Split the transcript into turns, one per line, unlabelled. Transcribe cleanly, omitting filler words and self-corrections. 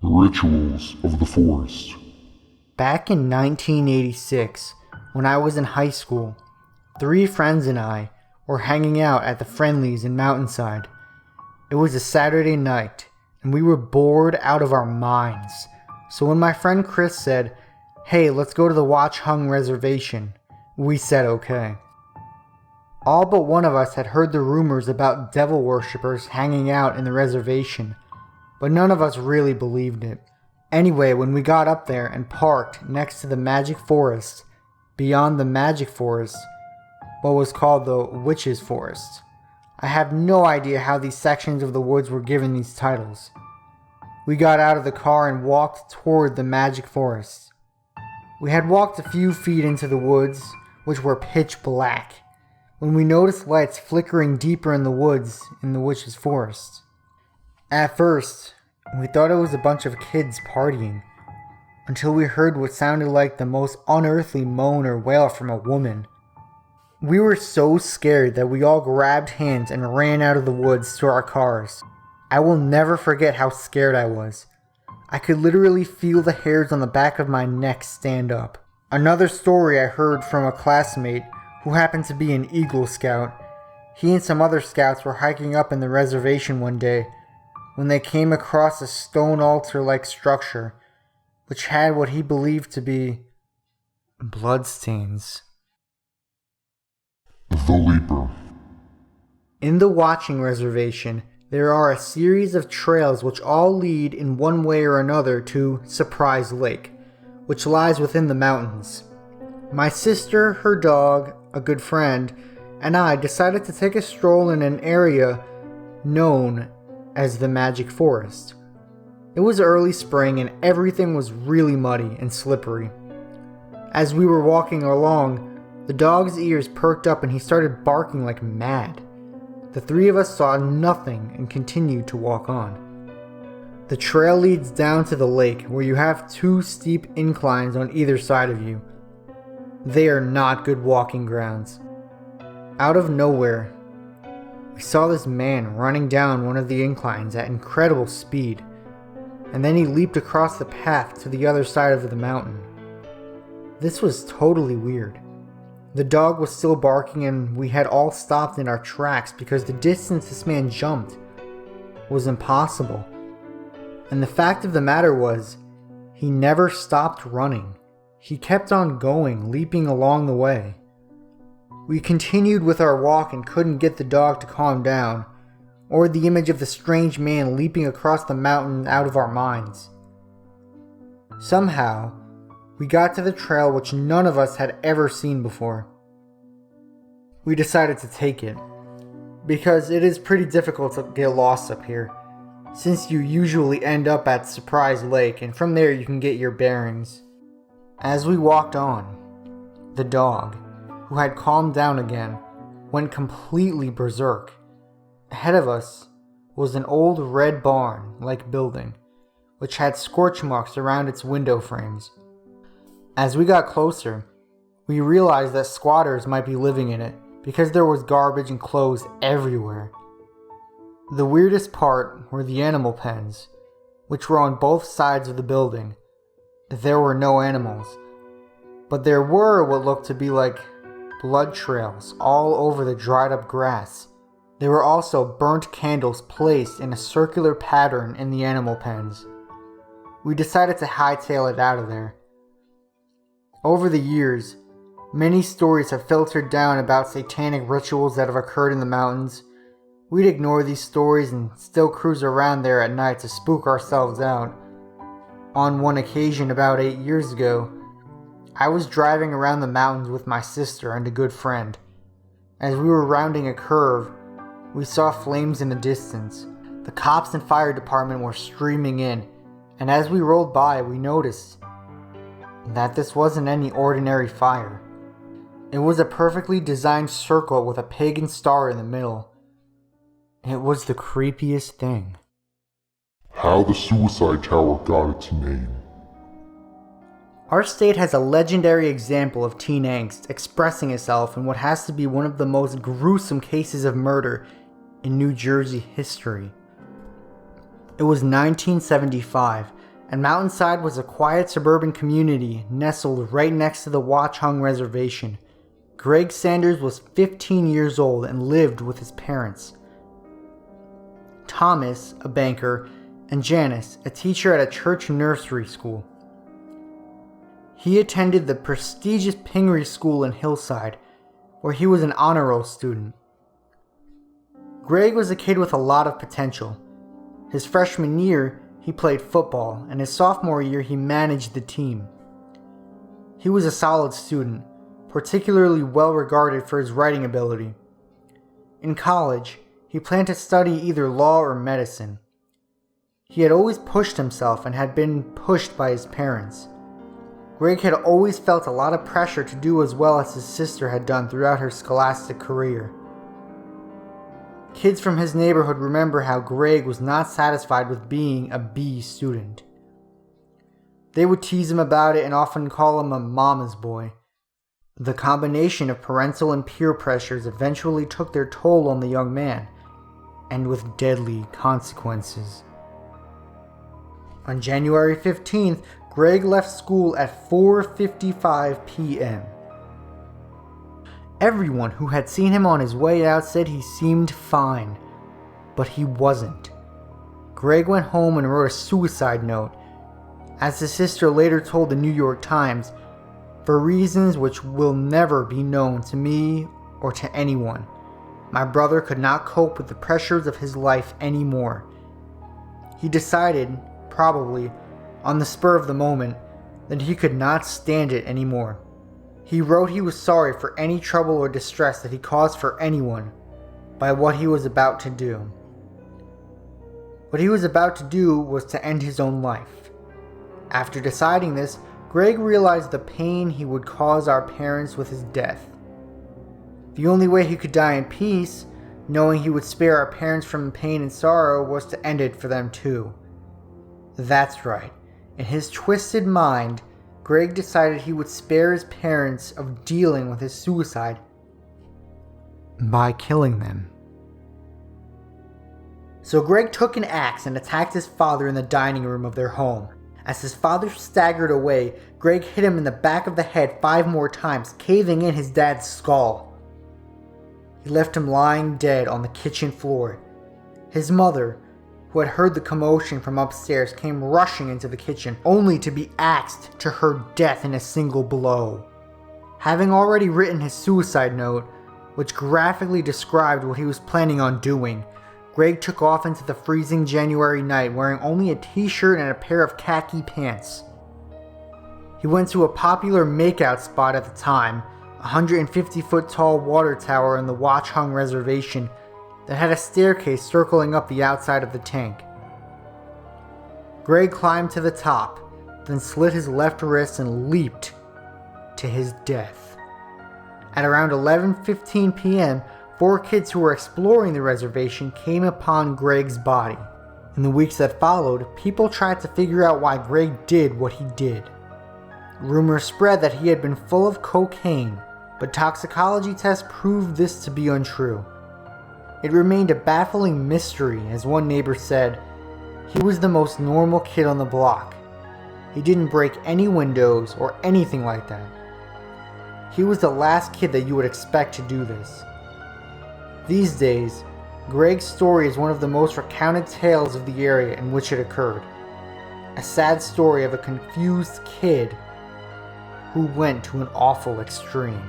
Rituals of the Forest.
Back in 1986, when I was in high school, 3 friends and I were hanging out at the Friendlies in Mountainside. It was a Saturday night, and we were bored out of our minds. So when my friend Chris said, "Hey, let's go to the Watch Hung Reservation," we said okay. All but one of us had heard the rumors about devil worshippers hanging out in the reservation, but none of us really believed it. Anyway, when we got up there and parked next to the Magic Forest, beyond the Magic Forest, what was called the Witch's Forest. I have no idea how these sections of the woods were given these titles. We got out of the car and walked toward the Magic Forest. We had walked a few feet into the woods, which were pitch black, when we noticed lights flickering deeper in the woods in the Witch's Forest. At first, we thought it was a bunch of kids partying, until we heard what sounded like the most unearthly moan or wail from a woman. We were so scared that we all grabbed hands and ran out of the woods to our cars. I will never forget how scared I was. I could literally feel the hairs on the back of my neck stand up. Another story I heard from a classmate who happened to be an Eagle Scout. He and some other scouts were hiking up in the reservation one day when they came across a stone altar-like structure which had what he believed to be bloodstains.
The Leaper.
In the Watching Reservation, there are a series of trails which all lead in one way or another to Surprise Lake, which lies within the mountains. My sister, her dog, a good friend, and I decided to take a stroll in an area known as the Magic Forest. It was early spring and everything was really muddy and slippery. As we were walking along, the dog's ears perked up and he started barking like mad. The 3 of us saw nothing and continued to walk on. The trail leads down to the lake where you have 2 steep inclines on either side of you. They are not good walking grounds. Out of nowhere, we saw this man running down one of the inclines at incredible speed, and then he leaped across the path to the other side of the mountain. This was totally weird. The dog was still barking and we had all stopped in our tracks because the distance this man jumped was impossible. And the fact of the matter was, he never stopped running. He kept on going, leaping along the way. We continued with our walk and couldn't get the dog to calm down, or the image of the strange man leaping across the mountain out of our minds. Somehow, we got to the trail which none of us had ever seen before. We decided to take it, because it is pretty difficult to get lost up here, since you usually end up at Surprise Lake and from there you can get your bearings. As we walked on, the dog, who had calmed down again, went completely berserk. Ahead of us was an old red barn-like building, which had scorch marks around its window frames. As we got closer, we realized that squatters might be living in it because there was garbage and clothes everywhere. The weirdest part were the animal pens, which were on both sides of the building. There were no animals, but there were what looked to be like blood trails all over the dried up grass. There were also burnt candles placed in a circular pattern in the animal pens. We decided to hightail it out of there. Over the years, many stories have filtered down about satanic rituals that have occurred in the mountains. We'd ignore these stories and still cruise around there at night to spook ourselves out. On one occasion about 8 years ago, I was driving around the mountains with my sister and a good friend. As we were rounding a curve, we saw flames in the distance. The cops and fire department were streaming in, and as we rolled by, we noticed that this wasn't any ordinary fire. It was a perfectly designed circle with a pagan star in the middle. It was the creepiest thing.
How the suicide tower got its name.
Our state has a legendary example of teen angst expressing itself in what has to be one of the most gruesome cases of murder in New Jersey history. It was 1975, and Mountainside was a quiet suburban community nestled right next to the Watchung Reservation. Greg Sanders was 15 years old and lived with his parents. Thomas, a banker, and Janice, a teacher at a church nursery school. He attended the prestigious Pingree School in Hillside, where he was an honor roll student. Greg was a kid with a lot of potential. His freshman year, he played football, and his sophomore year, he managed the team. He was a solid student, particularly well regarded for his writing ability. In college, he planned to study either law or medicine. He had always pushed himself and had been pushed by his parents. Greg had always felt a lot of pressure to do as well as his sister had done throughout her scholastic career. Kids from his neighborhood remember how Greg was not satisfied with being a B student. They would tease him about it and often call him a mama's boy. The combination of parental and peer pressures eventually took their toll on the young man, and with deadly consequences. On January 15th, Greg left school at 4:55 p.m. Everyone who had seen him on his way out said he seemed fine, but he wasn't. Greg went home and wrote a suicide note. As his sister later told the New York Times, "For reasons which will never be known to me or to anyone, my brother could not cope with the pressures of his life anymore. He decided, probably, on the spur of the moment, that he could not stand it anymore. He wrote he was sorry for any trouble or distress that he caused for anyone by what he was about to do. What he was about to do was to end his own life. After deciding this, Greg realized the pain he would cause our parents with his death. The only way he could die in peace, knowing he would spare our parents from pain and sorrow, was to end it for them too. That's right. In his twisted mind, Greg decided he would spare his parents of dealing with his suicide by killing them. So Greg took an axe and attacked his father in the dining room of their home. As his father staggered away, Greg hit him in the back of the head 5 more times, caving in his dad's skull. He left him lying dead on the kitchen floor. His mother, who had heard the commotion from upstairs, came rushing into the kitchen, only to be axed to her death in a single blow. Having already written his suicide note, which graphically described what he was planning on doing, Greg took off into the freezing January night wearing only a t-shirt and a pair of khaki pants. He went to a popular makeout spot at the time, a 150-foot tall water tower in the Watchung Reservation that had a staircase circling up the outside of the tank. Greg climbed to the top, then slit his left wrist and leaped to his death. At around 11:15 p.m., 4 kids who were exploring the reservation came upon Greg's body. In the weeks that followed, people tried to figure out why Greg did what he did. Rumors spread that he had been full of cocaine, but toxicology tests proved this to be untrue. It remained a baffling mystery, as one neighbor said, "He was the most normal kid on the block. He didn't break any windows or anything like that. He was the last kid that you would expect to do this." These days, Greg's story is one of the most recounted tales of the area in which it occurred. A sad story of a confused kid who went to an awful extreme.